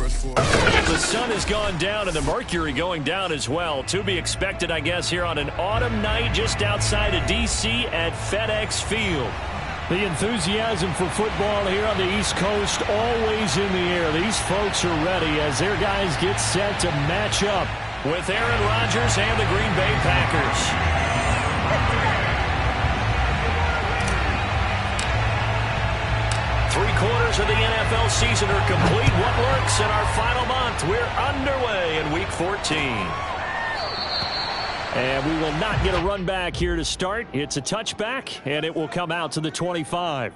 The sun has gone down and the mercury going down as well. To be expected, I guess, here on an autumn night just outside of D.C. at FedEx Field. The enthusiasm for football here on the East Coast always in the air. These folks are ready as their guys get set to match up with Aaron Rodgers and the Green Bay Packers. Three-quarters of the NFL season are complete. What works in our final month? We're underway in Week 14. And we will not get a run back here to start. It's a touchback, and it will come out to the 25.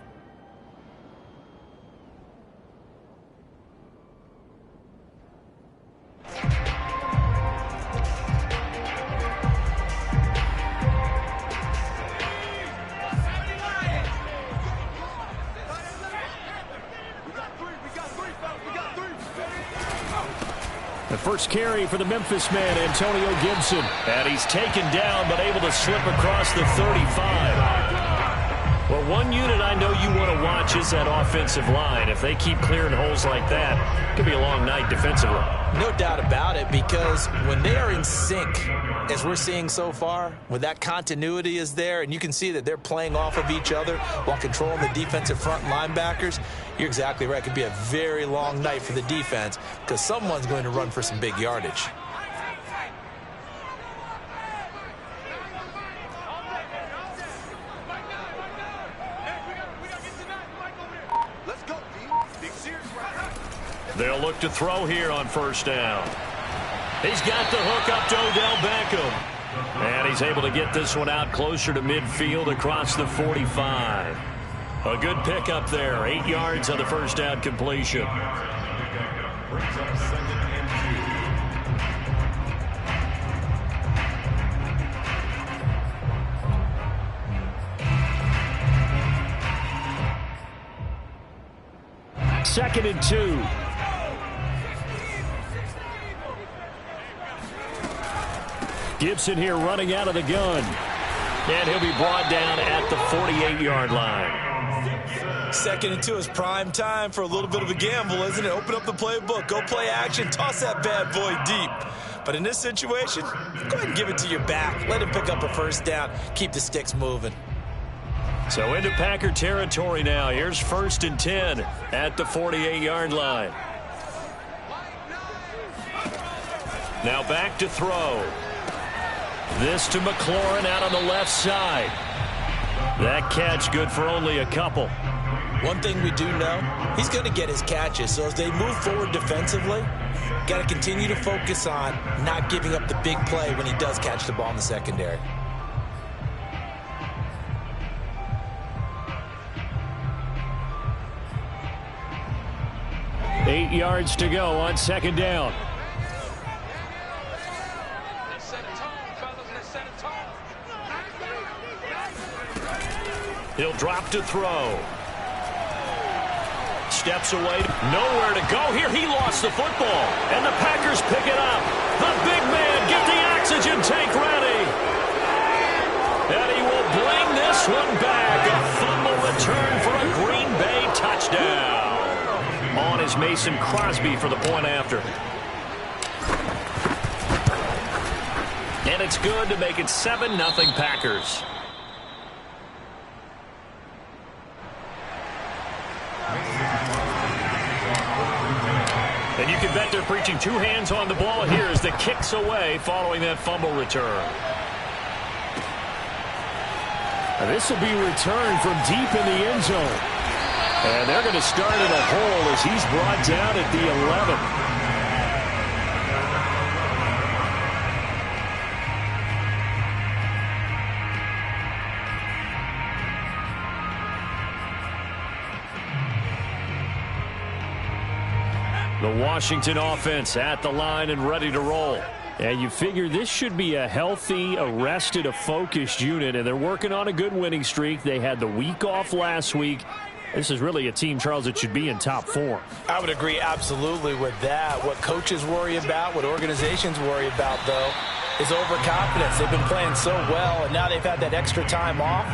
The first carry for the Memphis man, Antonio Gibson. And he's taken down, but able to slip across the 35. Well, one unit I know you want to watch is that offensive line. If they keep clearing holes like that, it could be a long night defensively. No doubt about it, because when they are in sync, as we're seeing so far, when that continuity is there, and you can see that they're playing off of each other while controlling the defensive front linebackers, you're exactly right. It could be a very long night for the defense because someone's going to run for some big yardage. They'll look to throw here on first down. He's got the hook up to Odell Beckham. And he's able to get this one out closer to midfield across the 45. A good pickup there. 8 yards on the first down completion. Second and 2. Gibson here running out of the gun. And he'll be brought down at the 48-yard line. Second and 2 is prime time for a little bit of a gamble, isn't it? Open up the playbook, go play action, toss that bad boy deep. But in this situation, go ahead and give it to your back. Let him pick up a first down. Keep the sticks moving. So into Packer territory now. Here's first and 10 at the 48-yard line. Now back to throw. This to McLaurin out on the left side. That catch good for only a couple. One thing we do know, he's going to get his catches. So as they move forward defensively, got to continue to focus on not giving up the big play when he does catch the ball in the secondary. Eight yards to go on second down. He'll drop to throw. Steps away. Nowhere to go here. He lost the football. And the Packers pick it up. The big man, get the oxygen tank ready. And he will bring this one back. A fumble return for a Green Bay touchdown. On is Mason Crosby for the point after. And it's good to make it 7-0 Packers. And you can bet they're preaching two hands on the ball here as the kicks away following that fumble return. And this will be returned from deep in the end zone. And they're going to start in a hole as he's brought down at the 11. The Washington offense at the line and ready to roll. And you figure this should be a healthy, arrested, a focused unit. And they're working on a good winning streak. They had the week off last week. This is really a team, Charles, that should be in top form. I would agree absolutely with that. What coaches worry about, what organizations worry about, though, is overconfidence. They've been playing so well, and now they've had that extra time off.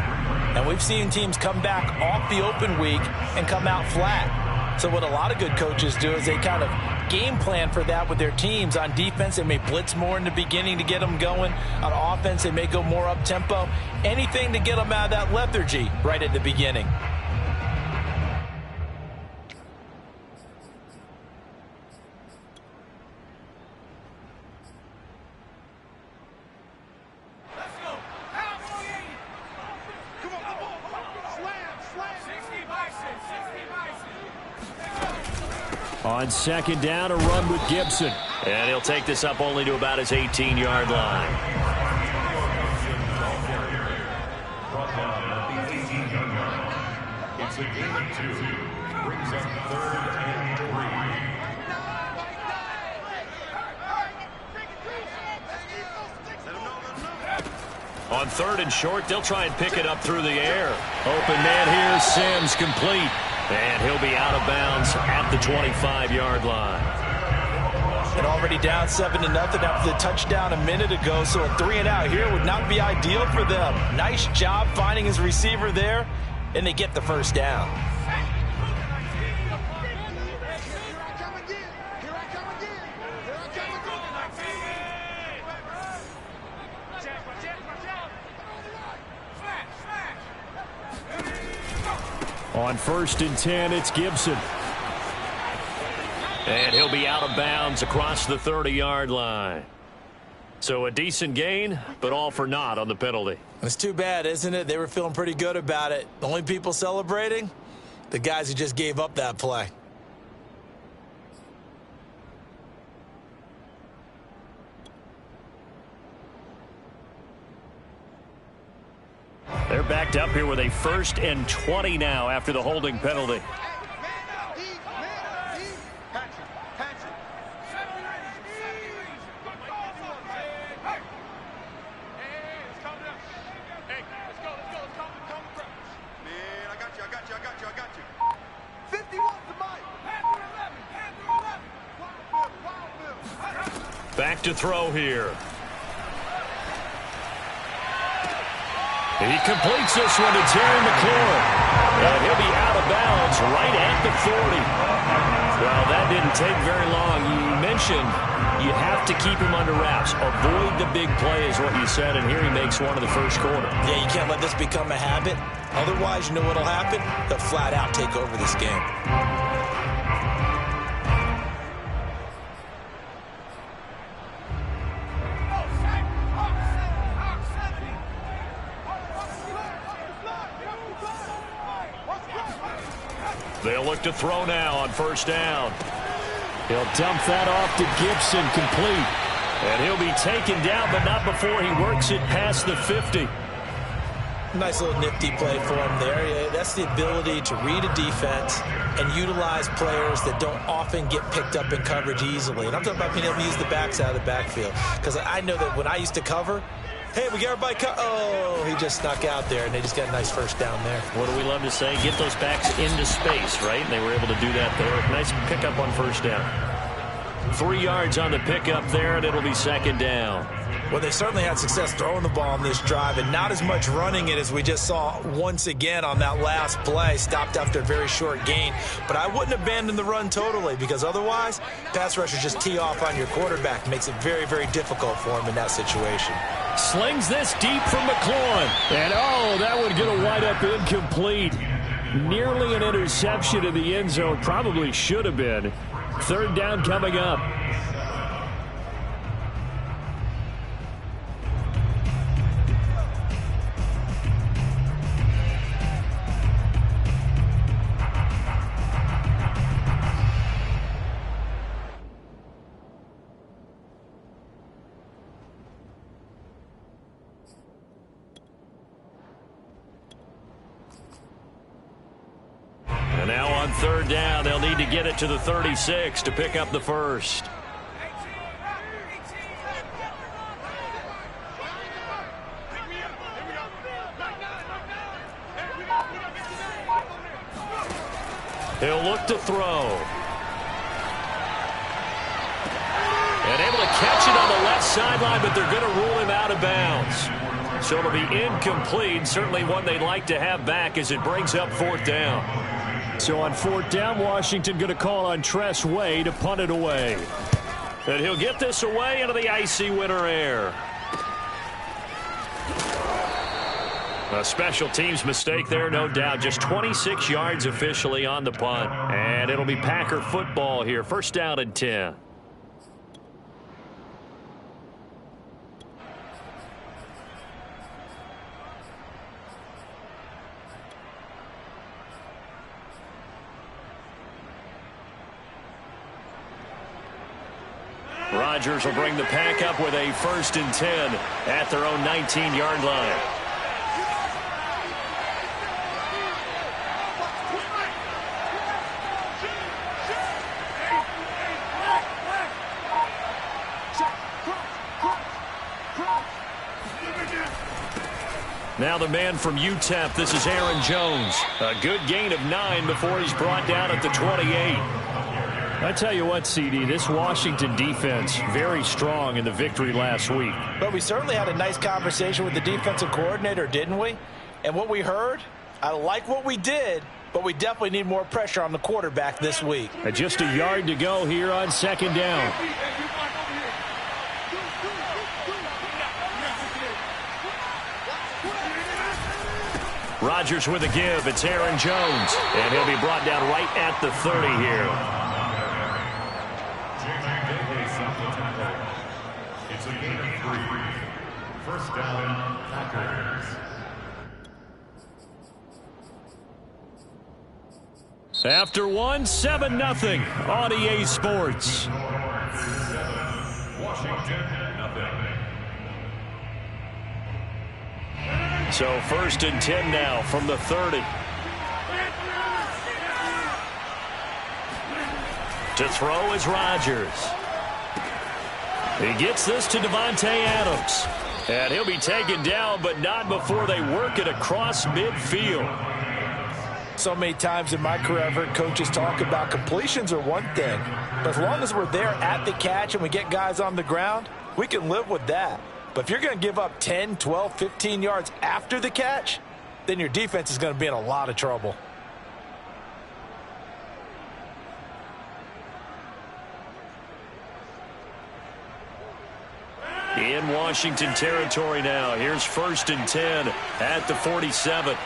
And we've seen teams come back off the open week and come out flat. So what a lot of good coaches do is they kind of game plan for that with their teams. On defense, they may blitz more in the beginning to get them going. On offense, they may go more up-tempo. Anything to get them out of that lethargy right at the beginning. On second down, a run with Gibson. And he'll take this up only to about his 18-yard line. It's a gain of 2. Brings up 3rd and 3. On 3rd and short, they'll try and pick it up through the air. Open man here, Sims, complete. And he'll be out of bounds at the 25-yard line. And already down 7-0 after the touchdown a minute ago, so a 3 and out here would not be ideal for them. Nice job finding his receiver there, and they get the first down. On 1st and 10, it's Gibson. And he'll be out of bounds across the 30-yard line. So a decent gain, but all for naught on the penalty. It's too bad, isn't it? They were feeling pretty good about it. The only people celebrating? The guys who just gave up that play. They're backed up here with a 1st and 20 now after the holding penalty. Back to throw here. He completes this one to Terry McLaurin. And he'll be out of bounds right at the 40. Well, that didn't take very long. You mentioned you have to keep him under wraps. Avoid the big play is what you said, and here he makes one in the first quarter. Yeah, you can't let this become a habit. Otherwise, you know what will happen? They'll flat out take over this game. They'll look to throw now on 1st down. He'll dump that off to Gibson, complete. And he'll be taken down, but not before he works it past the 50. Nice little nifty play for him there. Yeah, that's the ability to read a defense and utilize players that don't often get picked up in coverage easily. And I'm talking about being able to use the backs out of the backfield. Because I know that when I used to cover, hey, we got everybody oh, he just snuck out there, and they just got a nice first down there. What do we love to say? Get those backs into space, right? And they were able to do that there. Nice pickup on 1st down. 3 yards on the pickup there, and it'll be 2nd down. Well, they certainly had success throwing the ball on this drive, and not as much running it as we just saw once again on that last play. Stopped after a very short gain. But I wouldn't abandon the run totally, because otherwise, pass rushers just tee off on your quarterback. Makes it very, very difficult for him in that situation. Slings this deep from McLaurin. And, oh, that would get a wide-up incomplete. Nearly an interception in the end zone. Probably should have been. 3rd down coming up. And now on 3rd down, they'll need to get it to the 36 to pick up the first. He'll look to throw. And able to catch it on the left sideline, but they're going to rule him out of bounds. So it'll be incomplete. Certainly one they'd like to have back as it brings up 4th down. So on 4th down, Washington going to call on Tress Way to punt it away. And he'll get this away into the icy winter air. A special teams mistake there, no doubt. Just 26 yards officially on the punt. And it'll be Packer football here. 1st down and 10. Rodgers will bring the pack up with a 1st and 10 at their own 19-yard line. Now the man from UTEP, this is Aaron Jones. A good gain of 9 before he's brought down at the 28. I tell you what, CD, this Washington defense, very strong in the victory last week. But we certainly had a nice conversation with the defensive coordinator, didn't we? And what we heard, I like what we did, but we definitely need more pressure on the quarterback this week. Just a yard to go here on 2nd down. Rodgers with a give. It's Aaron Jones. And he'll be brought down right at the 30 here. It's a gain of 3. 1st down, Packers. After 7-0 on EA Sports. Washington, nothing. So 1st and 10 now from the 30. To throw is Rodgers. He gets this to Devontae Adams. And he'll be taken down, but not before they work it across midfield. So many times in my career I've heard coaches talk about completions are one thing. But as long as we're there at the catch and we get guys on the ground, we can live with that. But if you're going to give up 10, 12, 15 yards after the catch, then your defense is going to be in a lot of trouble. In Washington territory now. Here's 1st and 10 at the 47.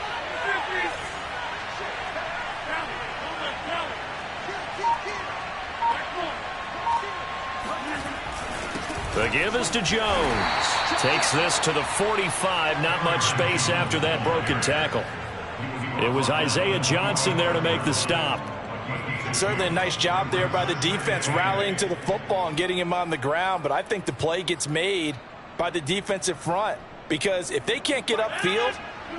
The give is to Jones. Takes this to the 45. Not much space after that broken tackle. It was Isaiah Johnson there to make the stop. Certainly a nice job there by the defense rallying to the football and getting him on the ground. But I think the play gets made by the defensive front. Because if they can't get upfield,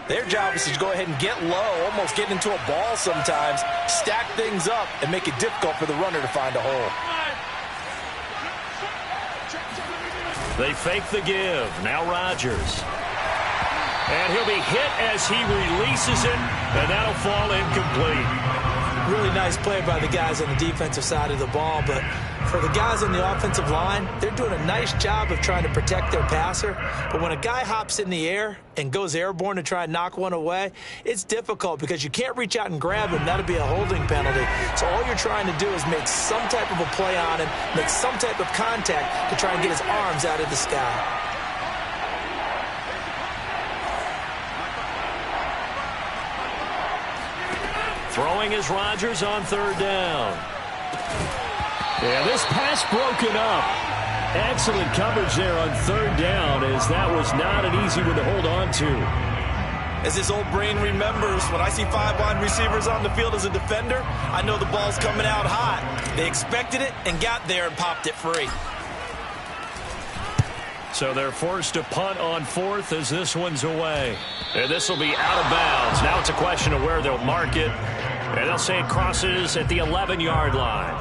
their job is to go ahead and get low, almost get into a ball sometimes, stack things up, and make it difficult for the runner to find a hole. They fake the give. Now Rodgers. And he'll be hit as he releases it, and that'll fall incomplete. Really nice play by the guys on the defensive side of the ball, but for the guys on the offensive line, they're doing a nice job of trying to protect their passer. But when a guy hops in the air and goes airborne to try and knock one away, it's difficult because you can't reach out and grab him. That'll be a holding penalty. So all you're trying to do is make some type of a play on him, make some type of contact to try and get his arms out of the sky. Throwing is Rodgers on 3rd down. Yeah, this pass broken up. Excellent coverage there on 3rd down, as that was not an easy one to hold on to. As his old brain remembers, when I see 5 wide receivers on the field as a defender, I know the ball's coming out hot. They expected it and got there and popped it free. So they're forced to punt on 4th as this one's away. And this will be out of bounds. Now it's a question of where they'll mark it. And they'll say it crosses at the 11-yard line.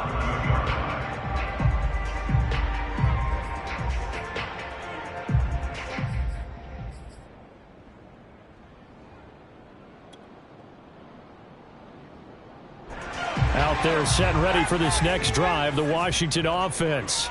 Out there set and ready for this next drive, the Washington offense.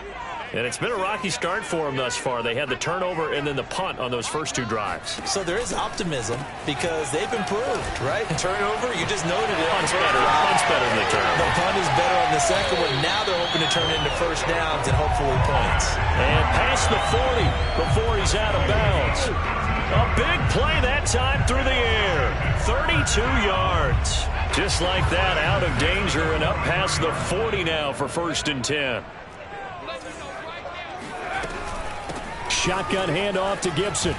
And it's been a rocky start for them thus far. They had the turnover and then the punt on those first 2 drives. So there is optimism because they've improved, right? Turnover, you just noted it. Punt's better than the turnover. The punt is better on the second one. Now they're hoping to turn into first downs and hopefully points. And past the 40 before he's out of bounds. A big play that time through the air. 32 yards. Just like that, out of danger and up past the 40 now for 1st and 10. Shotgun handoff to Gibson.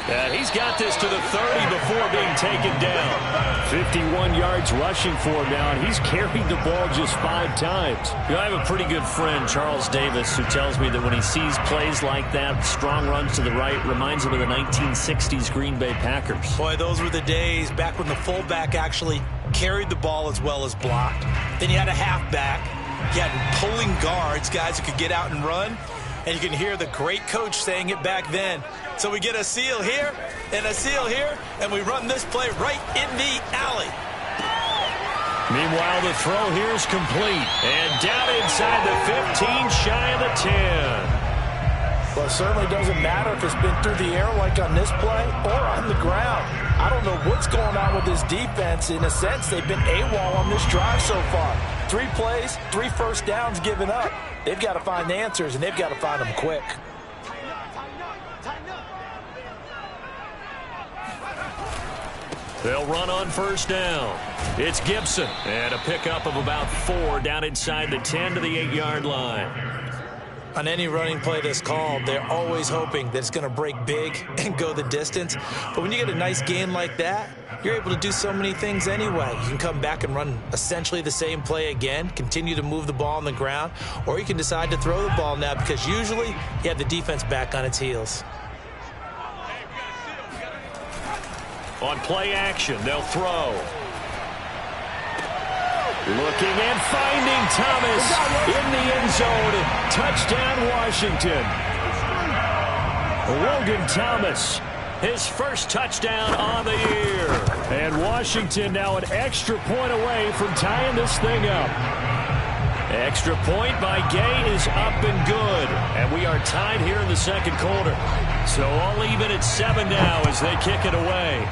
And he's got this to the 30 before being taken down. 51 yards rushing for him now, and he's carried the ball just 5 times. You know, I have a pretty good friend, Charles Davis, who tells me that when he sees plays like that, strong runs to the right, reminds him of the 1960s Green Bay Packers. Boy, those were the days back when the fullback actually carried the ball as well as blocked. Then you had a halfback. You had pulling guards, guys who could get out and run. And you can hear the great coach saying it back then. So we get a seal here and a seal here, and we run this play right in the alley. Meanwhile, the throw here is complete. And down inside the 15, shy of the 10. Well, it certainly doesn't matter if it's been through the air like on this play or on the ground. I don't know what's going on with this defense. In a sense, they've been AWOL on this drive so far. 3 plays, 3 first downs given up. They've got to find answers, and they've got to find them quick. They'll run on first down. It's Gibson. And a pickup of about 4 down inside the 10 to the 8-yard line. On any running play that's called, they're always hoping that it's going to break big and go the distance. But when you get a nice gain like that, you're able to do so many things anyway. You can come back and run essentially the same play again, continue to move the ball on the ground, or you can decide to throw the ball now because usually you have the defense back on its heels. On play action, they'll throw. Looking and finding Thomas in the end zone. Touchdown, Washington. Logan Thomas, his first touchdown on the year. And Washington now an extra point away from tying this thing up. Extra point by Gay is up and good. And we are tied here in the second quarter. So all even at 7 now as they kick it away.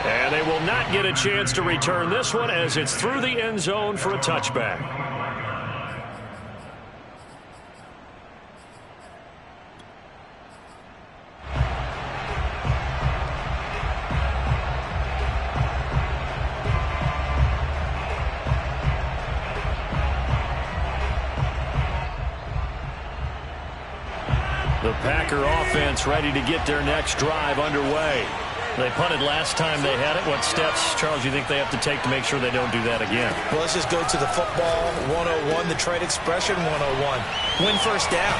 And they will not get a chance to return this one as it's through the end zone for a touchback. The Packer offense ready to get their next drive underway. They punted last time they had it. What steps, Charles, you think they have to take to make sure they don't do that again? Well, let's just go to the football 101, the trade expression 101. Win first down.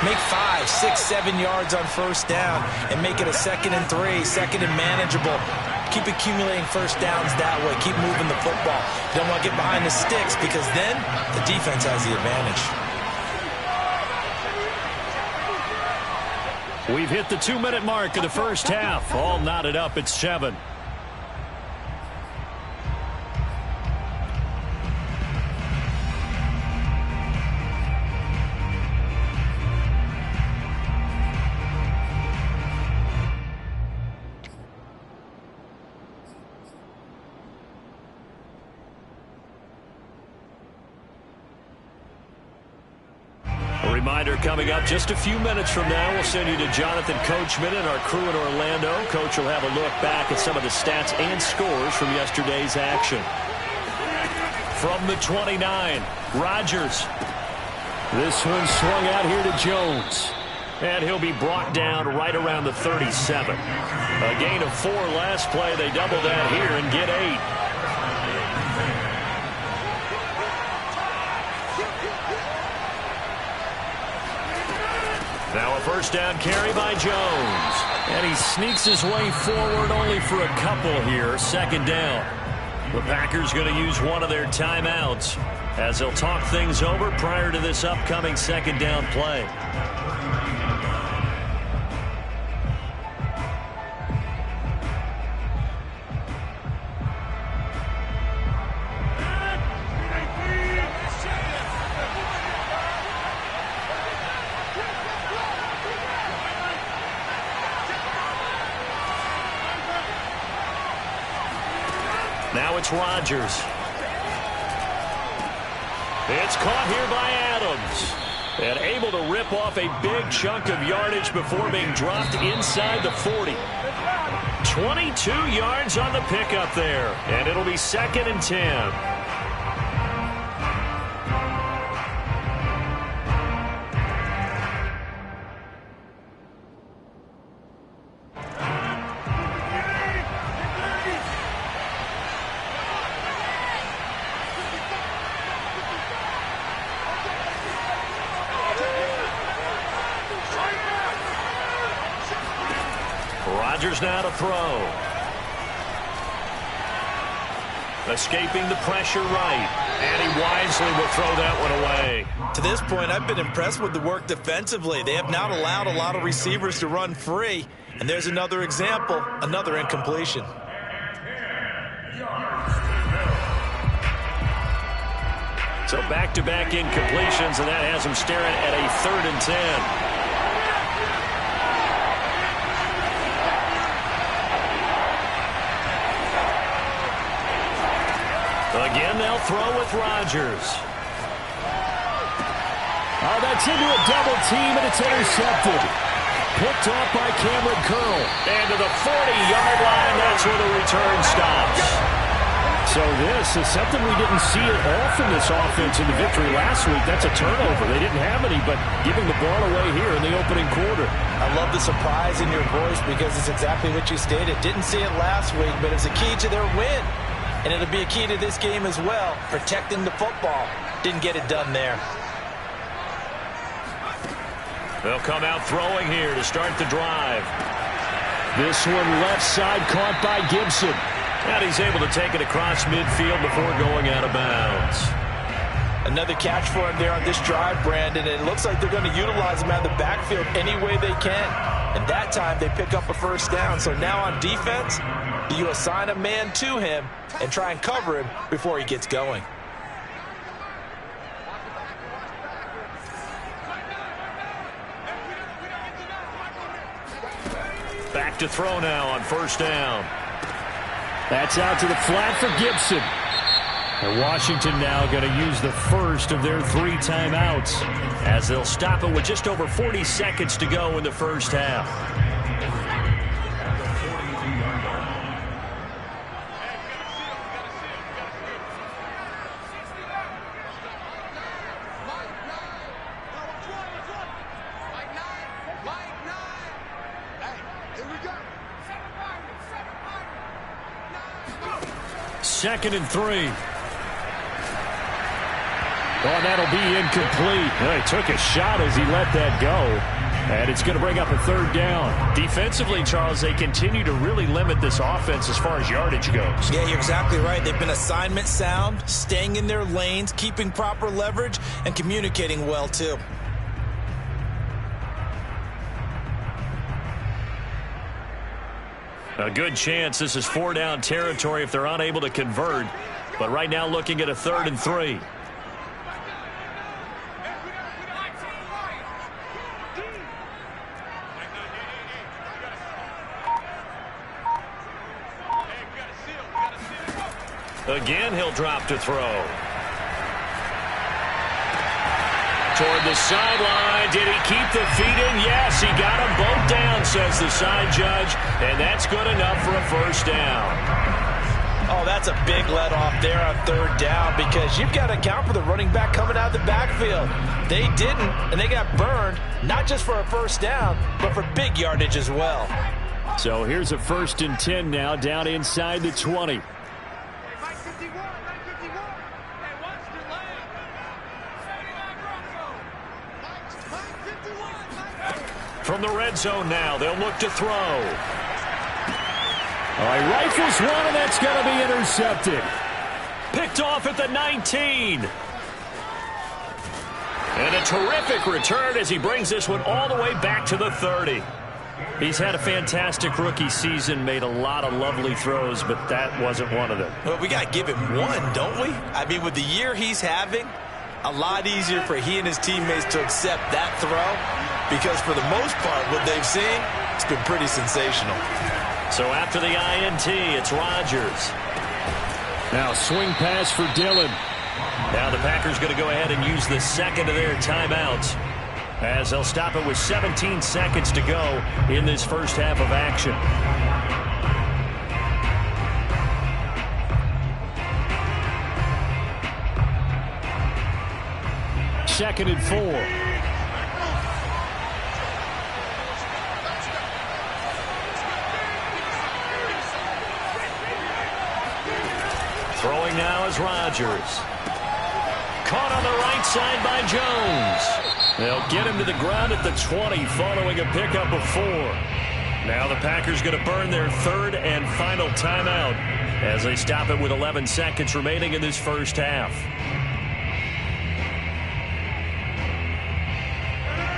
Make 5, 6, 7 yards on first down and make it a 2nd and 3, 2nd and manageable. Keep accumulating first downs that way. Keep moving the football. You don't want to get behind the sticks because then the defense has the advantage. We've hit the 2-minute mark of the first half. All knotted up at 7. Reminder coming up just a few minutes from now. We'll send you to Jonathan Coachman and our crew in Orlando. Coach will have a look back at some of the stats and scores from yesterday's action. From the 29, Rodgers. This one swung out here to Jones. And he'll be brought down right around the 37. A gain of 4 last play. They double that here and get 8. Now a first down carry by Jones. And he sneaks his way forward only for a couple here. 2nd down. The Packers going to use one of their timeouts as they'll talk things over prior to this upcoming 2nd down play. Now it's Rodgers. It's caught here by Adams. And able to rip off a big chunk of yardage before being dropped inside the 40. 22 yards on the pickup there. And it'll be 2nd and 10. Rodgers now to throw. Escaping the pressure right. And he wisely will throw that one away. To this point, I've been impressed with the work defensively. They have not allowed a lot of receivers to run free. And there's another example, another incompletion. So back-to-back incompletions, and that has him staring at a 3rd and 10. Again, they'll throw with Rodgers. Oh, that's into a double team, and it's intercepted. Picked off by Cameron Curl. And to the 40-yard line, that's where the return stops. So this is something we didn't see at all from this offense in the victory last week. That's a turnover. They didn't have any, but giving the ball away here in the opening quarter. I love the surprise in your voice because it's exactly what you stated. Didn't see it last week, but it's a key to their win. And it'll be a key to this game as well, protecting the football. Didn't get it done there. They'll come out throwing here to start the drive. This one left side caught by Gibson. And he's able to take it across midfield before going out of bounds. Another catch for him there on this drive, Brandon. And it looks like they're going to utilize him out of the backfield any way they can. And that time they pick up a 1st down. So now on defense, you assign a man to him and try and cover him before he gets going. Back to throw now on 1st down. That's out to the flat for Gibson. And Washington now going to use the first of their 3 timeouts, as they'll stop it with just over 40 seconds to go in the 1st half. Second and 3. Oh, that'll be incomplete. Well, he took a shot as he let that go. And it's going to bring up a 3rd down. Defensively, Charles, they continue to really limit this offense as far as yardage goes. Yeah, you're exactly right. They've been assignment sound, staying in their lanes, keeping proper leverage, and communicating well, too. A good chance this is 4-down territory if they're unable to convert. But right now looking at a 3rd and 3. Again, he'll drop to throw. Toward the sideline. Did he keep the feet in? Yes, he got them both down, says the side judge. And that's good enough for a 1st down. Oh, that's a big let off there on 3rd down because you've got to account for the running back coming out of the backfield. They didn't, and they got burned, not just for a 1st down, but for big yardage as well. So here's a 1st and 10 now down inside the 20. From the red zone now, they'll look to throw. All right, rifles one, and that's going to be intercepted. Picked off at the 19. And a terrific return as he brings this one all the way back to the 30. He's had a fantastic rookie season, made a lot of lovely throws, but that wasn't one of them. Well, we got to give him one, don't we? I mean, with the year he's having, a lot easier for he and his teammates to accept that throw because for the most part, what they've seen, it's been pretty sensational. So after the INT, it's Rodgers. Now swing pass for Dillon. Now the Packers going to go ahead and use the second of their timeouts, as they'll stop it with 17 seconds to go in this first half of action. Second and 4. Throwing now is Rodgers. Caught on the right side by Jones. They'll get him to the ground at the 20 following a pickup of 4. Now the Packers going to burn their third and final timeout as they stop it with 11 seconds remaining in this first half.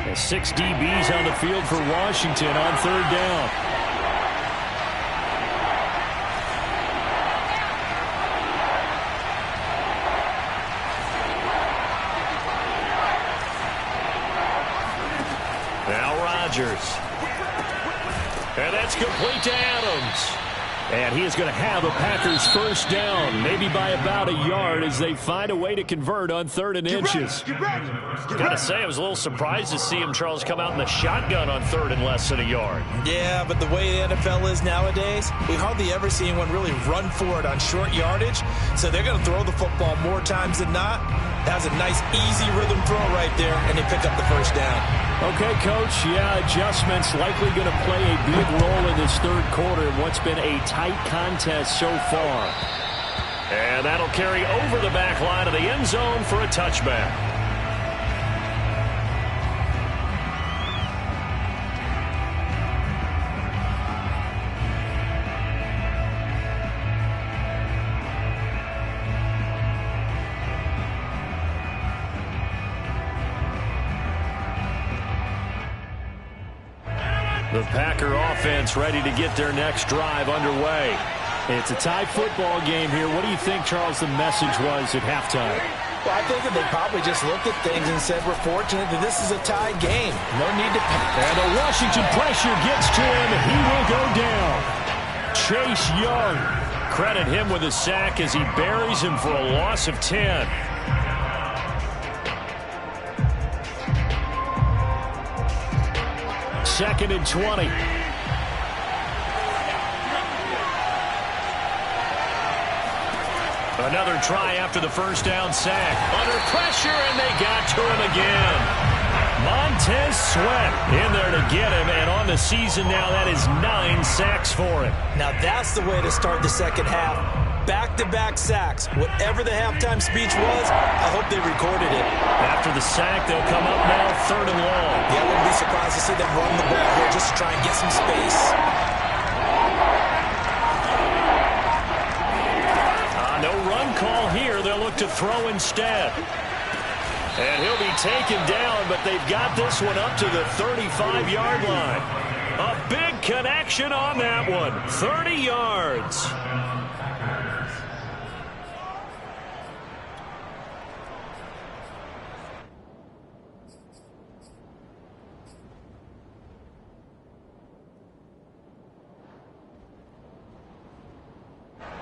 And 6 DBs on the field for Washington on third down. And that's complete to Adams. And he is going to have a Packers first down, maybe by about a yard, as they find a way to convert on 3rd and inches. Got to say, I was a little surprised to see him, Charles, come out in the shotgun on 3rd and less than a yard. Yeah, but the way the NFL is nowadays, we hardly ever see anyone really run for it on short yardage. So they're going to throw the football more times than not. That was a nice, easy rhythm throw right there, and they pick up the first down. Okay, Coach, yeah, adjustments likely going to play a big role in this third quarter in what's been a tight contest so far. And that'll carry over the back line of the end zone for a touchback. The Packer offense ready to get their next drive underway. It's a tie football game here. What do you think, Charles, the message was at halftime? Well, I think that they probably just looked at things and said, we're fortunate that this is a tie game. No need to panic. And the Washington pressure gets to him. He will go down. Chase Young. Credit him with a sack as he buries him for a loss of 10. Second and 20. Another try after the first down sack. Under pressure, and they got to him again. Montez Sweat in there to get him, and on the season now, that is 9 sacks for him. Now that's the way to start the second half. Back-to-back sacks. Whatever the halftime speech was, I hope they recorded it. After the sack, they'll come up now 3rd and long. Yeah, I wouldn't be surprised to see them run the ball here just to try and get some space. No run call here. They'll look to throw instead. And he'll be taken down, but they've got this one up to the 35-yard line. A big connection on that one. 30 yards.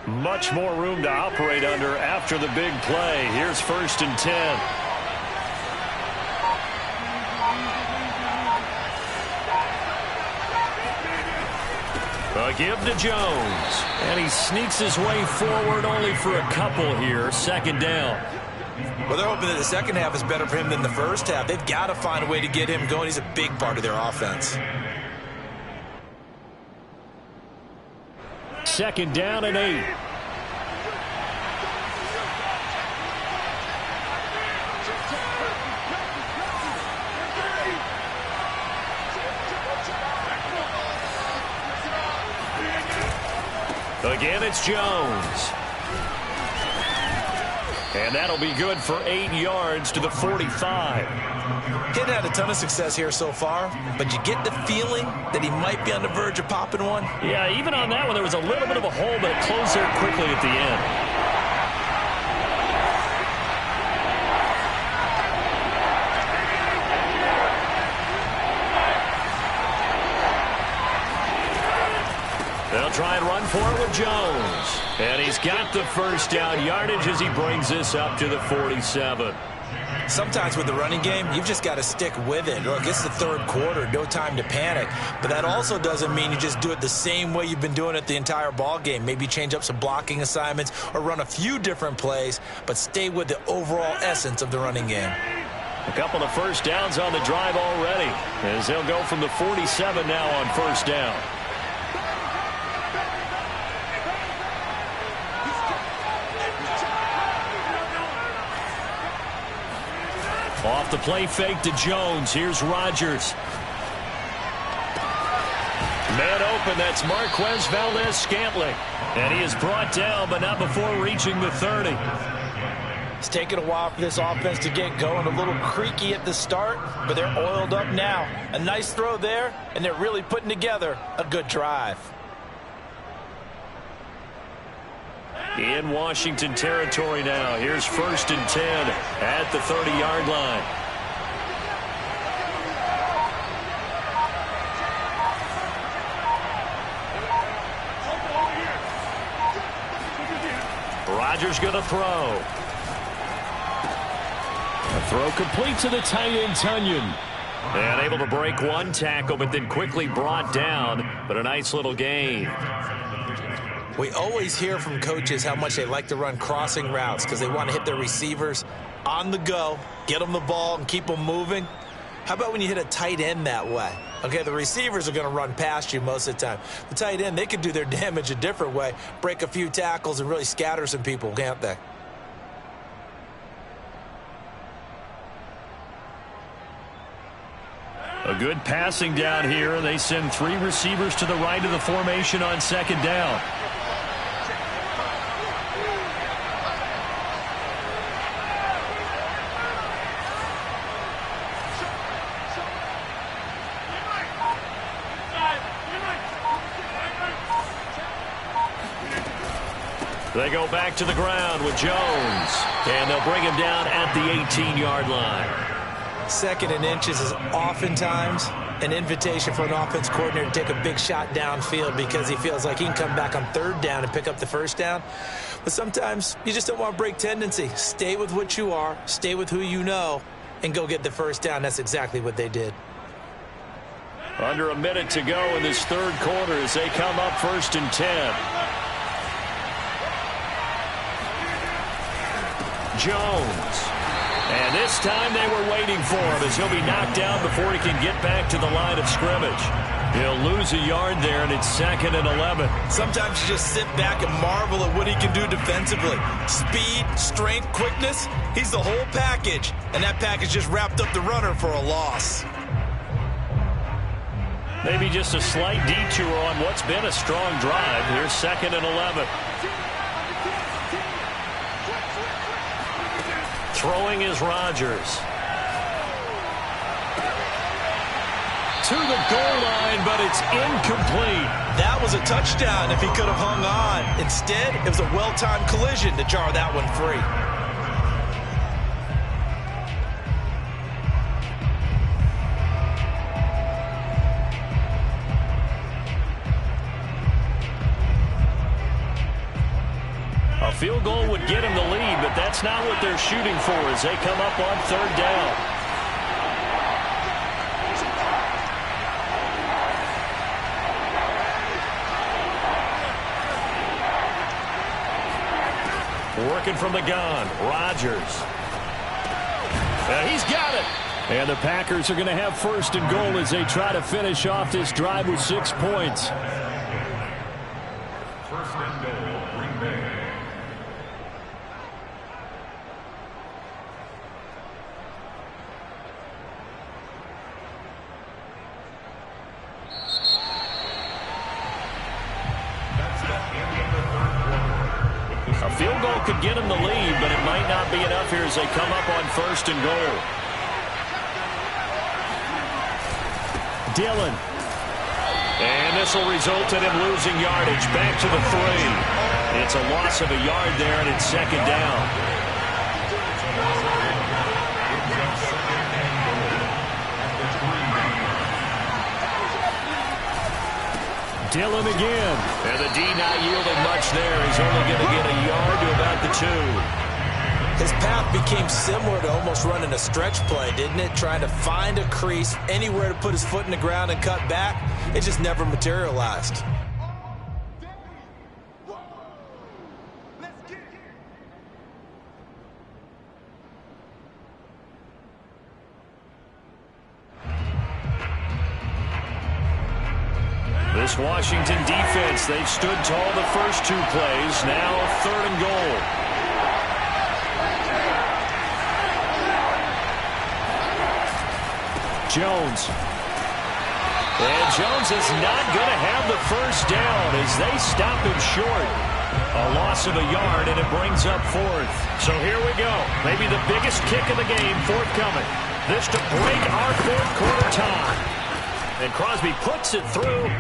Much more room to operate under after the big play. Here's 1st and 10. A give to Jones. And he sneaks his way forward only for a couple here. 2nd down. Well, they're hoping that the second half is better for him than the first half. They've got to find a way to get him going. He's a big part of their offense. 2nd down and 8. Again, it's Jones. And that'll be good for 8 yards to the 45. He's had a ton of success here so far, but you get the feeling that he might be on the verge of popping one. Yeah, even on that one, there was a little bit of a hole, but it closed there quickly at the end. They'll try and run for it with Jones. And he's got the first down yardage as he brings this up to the 47. Sometimes with the running game, you've just got to stick with it. Look, it's the third quarter, no time to panic. But that also doesn't mean you just do it the same way you've been doing it the entire ball game. Maybe change up some blocking assignments or run a few different plays, but stay with the overall essence of the running game. A couple of first downs on the drive already, as they'll go from the 47 now on first down. Off the play fake to Jones. Here's Rodgers. Man open, that's Marquez Valdez-Scantling. And he is brought down, but not before reaching the 30. It's taken a while for this offense to get going. A little creaky at the start, but they're oiled up now. A nice throw there, and they're really putting together a good drive. In Washington territory now. Here's 1st and 10 at the 30-yard line. Rodgers going to throw. A throw complete to the tight end, Tunyon. And able to break one tackle, but then quickly brought down. But a nice little gain. We always hear from coaches how much they like to run crossing routes because they want to hit their receivers on the go, get them the ball, and keep them moving. How about when you hit a tight end that way? Okay, the receivers are going to run past you most of the time. The tight end, they can do their damage a different way, break a few tackles, and really scatter some people, can't they? A good passing down here, and they send 3 receivers to the right of the formation on 2nd down. They go back to the ground with Jones, and they'll bring him down at the 18-yard line. 2nd and inches is oftentimes an invitation for an offense coordinator to take a big shot downfield because he feels like he can come back on 3rd down and pick up the 1st down. But sometimes you just don't want to break tendency. Stay with what you are, stay with who you know, and go get the 1st down. That's exactly what they did. Under a minute to go in this 3rd quarter as they come up 1st and 10. Jones. And this time they were waiting for him as he'll be knocked down before he can get back to the line of scrimmage. He'll lose a yard there, and it's 2nd and 11. Sometimes you just sit back and marvel at what he can do defensively. Speed, strength, quickness, he's the whole package. And that package just wrapped up the runner for a loss. Maybe just a slight detour on what's been a strong drive. Here's 2nd and 11. Throwing is Rodgers. To the goal line, but it's incomplete. That was a touchdown if he could have hung on. Instead, it was a well-timed collision to jar that one free. A field goal would get him the lead, but that's not what they're shooting for as they come up on 3rd down. Working from the gun, Rodgers. He's got it. And the Packers are going to have 1st and goal as they try to finish off this drive with 6 points. 1st and goal, Green Bay. A field goal could get them the lead, but it might not be enough here as they come up on 1st and goal. Dillon. And this will result in him losing yardage back to the 3. It's a loss of a yard there, and it's 2nd down. Dillon again. And the D not yielding much there. He's only going to get a yard to about the 2. His path became similar to almost running a stretch play, didn't it? Trying to find a crease, anywhere to put his foot in the ground and cut back. It just never materialized. This Washington defense, they've stood tall the first 2 plays. Now 3rd and goal. Jones. And Jones is not going to have the first down as they stop him short. A loss of a yard, and it brings up 4th. So here we go. Maybe the biggest kick of the game forthcoming. This to break our 4th quarter tie. And Crosby puts it through.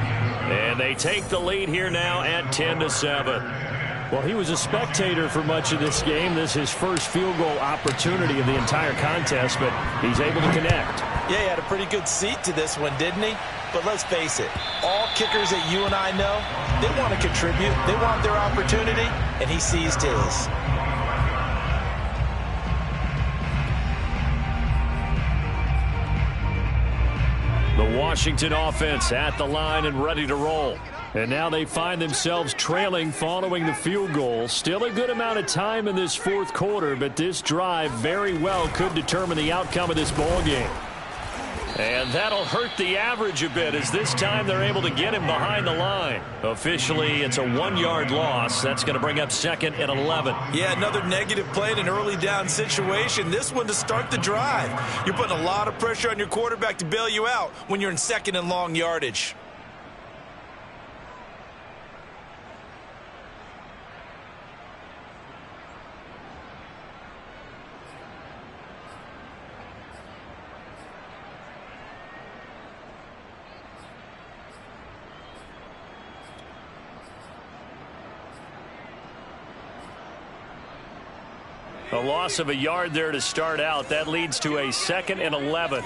And they take the lead here now at 10-7. Well, he was a spectator for much of this game. This is his first field goal opportunity of the entire contest, but he's able to connect. Yeah, he had a pretty good seat to this one, didn't he? But let's face it, all kickers that you and I know, they want to contribute. They want their opportunity, and he seized his. The Washington offense at the line and ready to roll. And now they find themselves trailing following the field goal. Still a good amount of time in this 4th quarter, but this drive very well could determine the outcome of this ball game. And that'll hurt the average a bit as this time they're able to get him behind the line. Officially, it's a 1-yard loss. That's going to bring up 2nd and 11. Yeah, another negative play in an early down situation. This one to start the drive. You're putting a lot of pressure on your quarterback to bail you out when you're in 2nd and long yardage. A loss of a yard there to start out. That leads to a 2nd and 11.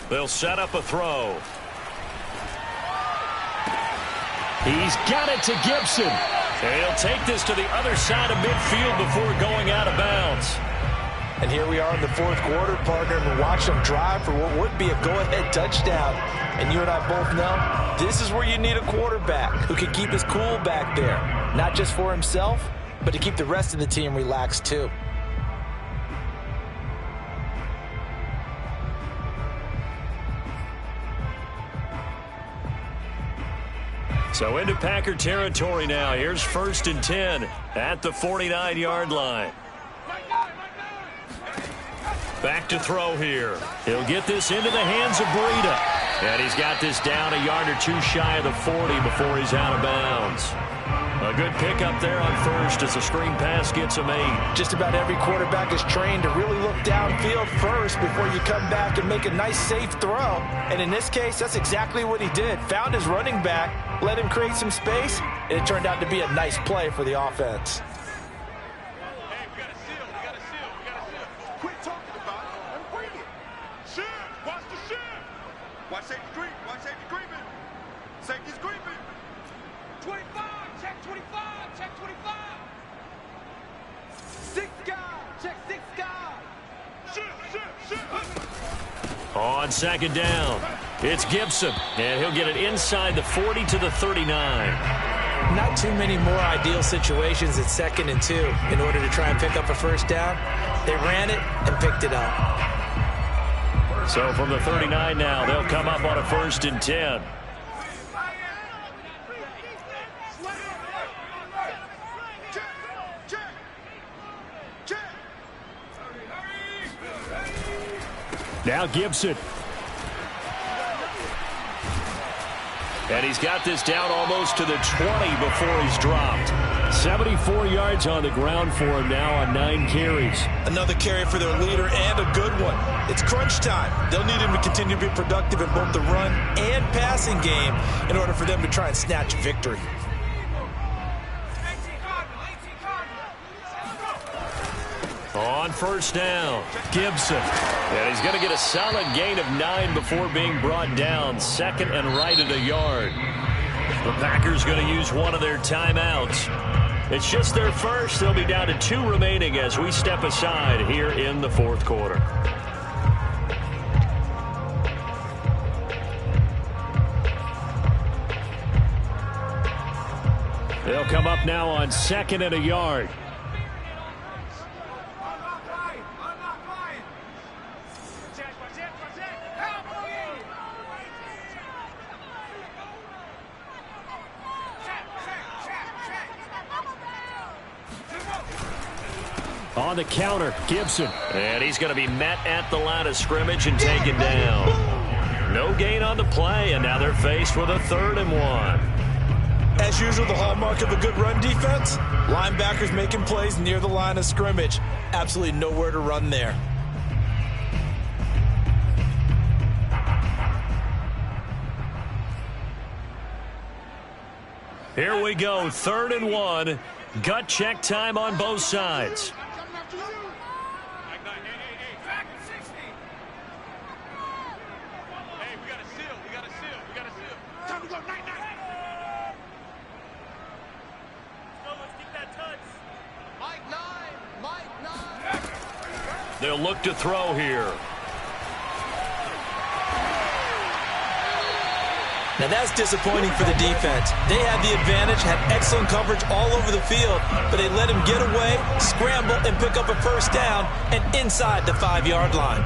They'll set up a throw. He's got it to Gibson. And he'll take this to the other side of midfield before going out of bounds. And here we are in the 4th quarter, partner, and we watch them drive for what would be a go-ahead touchdown. And you and I both know this is where you need a quarterback who can keep his cool back there. Not just for himself, but to keep the rest of the team relaxed too. So into Packer territory now. Here's 1st and 10 at the 49-yard line. Back to throw here. He'll get this into the hands of Breida. And he's got this down a yard or 2 shy of the 40 before he's out of bounds. A good pickup there on 1st as the screen pass gets him 8. Just about every quarterback is trained to really look downfield first before you come back and make a nice, safe throw. And in this case, that's exactly what he did. Found his running back, let him create some space, and it turned out to be a nice play for the offense. On 2nd down, it's Gibson, and he'll get it inside the 40 to the 39. Not too many more ideal situations at 2nd and 2 in order to try and pick up a first down. They ran it and picked it up. So from the 39 now, they'll come up on a 1st and 10. Now Gibson. And he's got this down almost to the 20 before he's dropped. 74 yards on the ground for him now on 9 carries. Another carry for their leader and a good one. It's crunch time. They'll need him to continue to be productive in both the run and passing game in order for them to try and snatch victory. On first down, Gibson. And he's going to get a solid gain of 9 before being brought down. Second and right at a yard. The Packers going to use one of their timeouts. It's just their first. They'll be down to 2 remaining as we step aside here in the fourth quarter. They'll come up now on second and a yard. On the counter, Gibson. And he's going to be met at the line of scrimmage and taken down. No gain on the play, and now they're faced with a 3rd and 1. As usual, the hallmark of a good run defense, linebackers making plays near the line of scrimmage. Absolutely nowhere to run there. Here we go, 3rd and 1. Gut check time on both sides. They'll look to throw here. Now that's disappointing for the defense. They had the advantage, had excellent coverage all over the field, but they let him get away, scramble, and pick up a first down and inside the 5-yard line.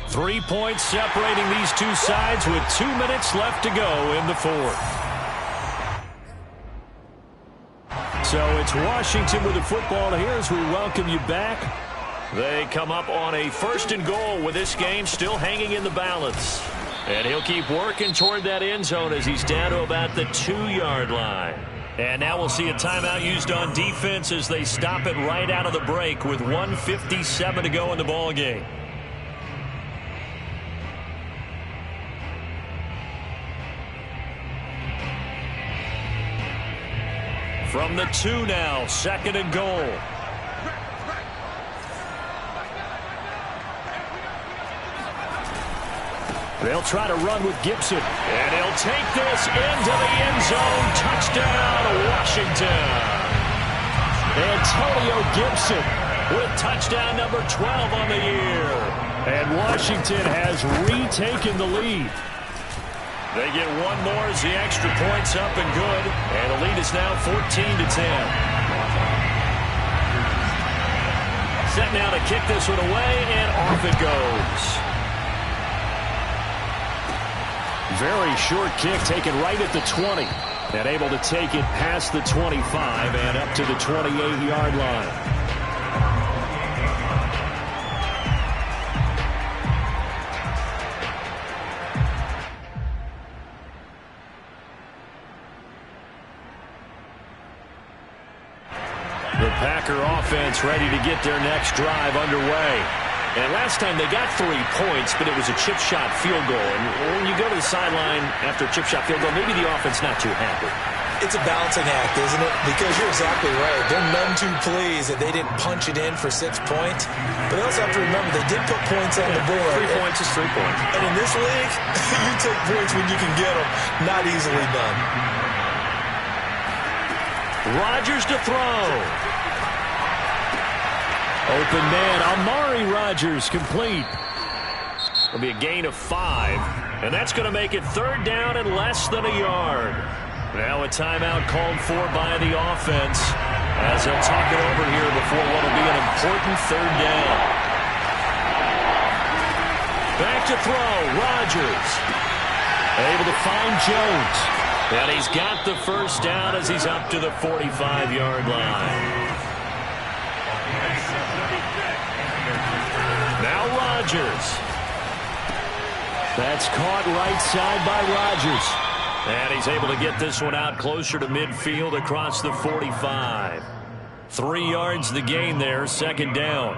Three points separating these two sides with 2 minutes left to go in the fourth. So it's Washington with the football here as we welcome you back. They come up on a 1st and goal with this game still hanging in the balance. And he'll keep working toward that end zone as he's down to about the 2-yard line. And now we'll see a timeout used on defense as they stop it right out of the break with 1:57 to go in the ball game. From the 2 now, 2nd and goal. They'll try to run with Gibson. And he'll take this into the end zone. Touchdown, Washington. Antonio Gibson with touchdown number 12 on the year. And Washington has retaken the lead. They get one more as the extra point's up and good. And the lead is now 14-10. Set now to kick this one away, and off it goes. Very short kick taken right at the 20. And able to take it past the 25 and up to the 28-yard line. The Packer offense ready to get their next drive underway. And last time they got 3 points, but it was a chip shot field goal. And when you go to the sideline after a chip shot field goal, maybe the offense not too happy. It's a balancing act, isn't it? Because you're exactly right. They're none too pleased that they didn't punch it in for 6 points. But they also have to remember they did put points on the board. 3 points is 3 points. And in this league, you take points when you can get them. Not easily done. Rodgers to throw. Open man, Amari Rodgers complete. It'll be a gain of 5. And that's going to make it 3rd down and less than a yard. Now a timeout called for by the offense as they'll talk it over here before what will be an important 3rd down. Back to throw, Rodgers. Able to find Jones. And he's got the first down as he's up to the 45-yard line. Now Rodgers. That's caught right side by Rodgers. And he's able to get this one out closer to midfield across the 45. 3 yards the gain there, 2nd down.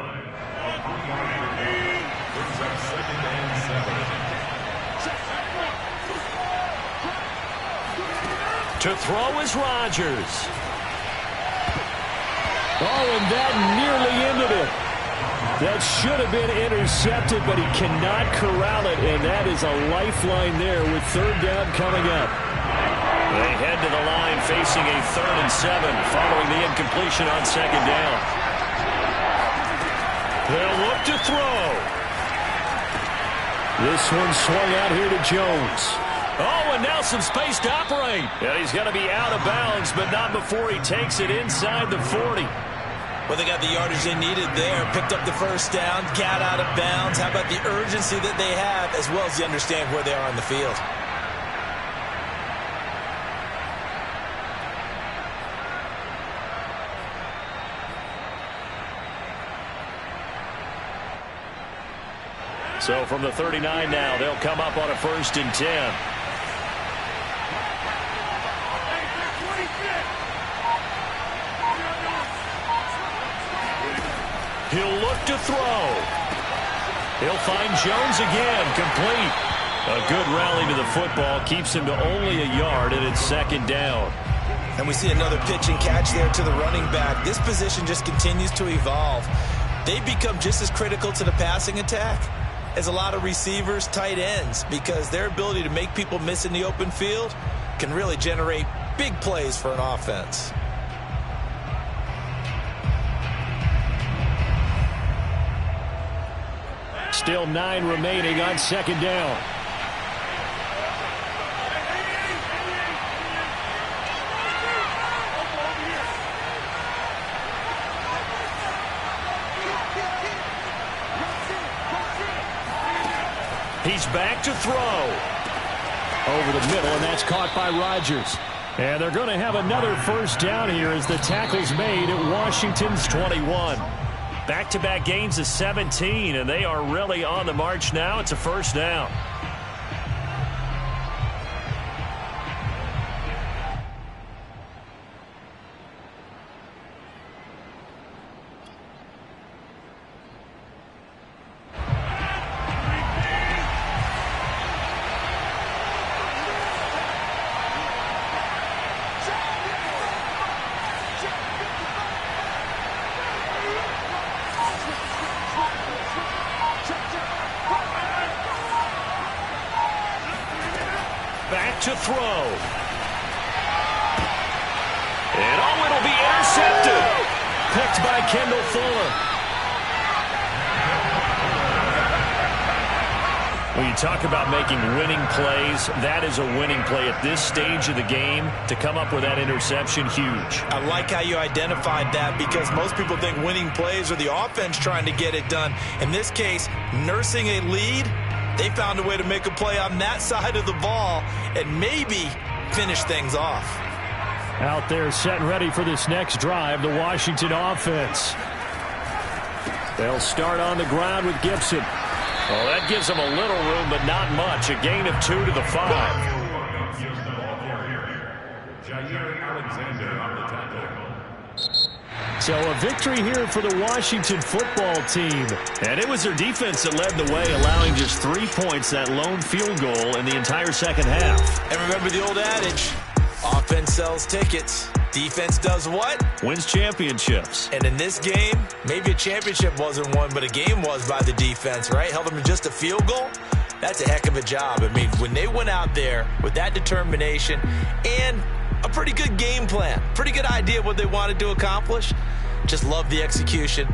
To throw is Rodgers. Oh, and that nearly ended it. That should have been intercepted, but he cannot corral it, and that is a lifeline there with third down coming up. They head to the line facing a 3rd and 7 following the incompletion on second down. They'll look to throw. This one swung out here to Jones. Oh, and now some space to operate. And he's going to be out of bounds, but not before he takes it inside the 40. Well, they got the yardage they needed there. Picked up the first down, got out of bounds. How about the urgency that they have, as well as you understand where they are on the field? So from the 39 now, they'll come up on a 1st and 10. He'll look to throw. He'll find Jones again, complete. A good rally to the football keeps him to only a yard, and it's 2nd down. And we see another pitch and catch there to the running back. This position just continues to evolve. They become just as critical to the passing attack as a lot of receivers, tight ends, because their ability to make people miss in the open field can really generate big plays for an offense. Still 9 remaining on 2nd down. He's back to throw. Over the middle, and that's caught by Rodgers. And they're going to have another 1st down here as the tackle's made at Washington's 21. Back-to-back gains of 17, and they are really on the march now. It's a 1st down. Back to throw. And oh, it'll be intercepted. Picked by Kendall Fuller. When you talk about making winning plays, that is a winning play at this stage of the game. To come up with that interception, huge. I like how you identified that, because most people think winning plays are the offense trying to get it done. In this case, nursing a lead, they found a way to make a play on that side of the ball and maybe finish things off. Out there set and ready for this next drive, the Washington offense. They'll start on the ground with Gibson. Well, that gives them a little room, but not much. A gain of 2 to the 5. So a victory here for the Washington football team. And it was their defense that led the way, allowing just 3 points, that lone field goal in the entire second half. And remember the old adage, offense sells tickets. Defense does what? Wins championships. And in this game, maybe a championship wasn't won, but a game was by the defense, right? Held them to just a field goal. That's a heck of a job. I mean, when they went out there with that determination and a pretty good game plan, pretty good idea of what they wanted to accomplish, just love the execution.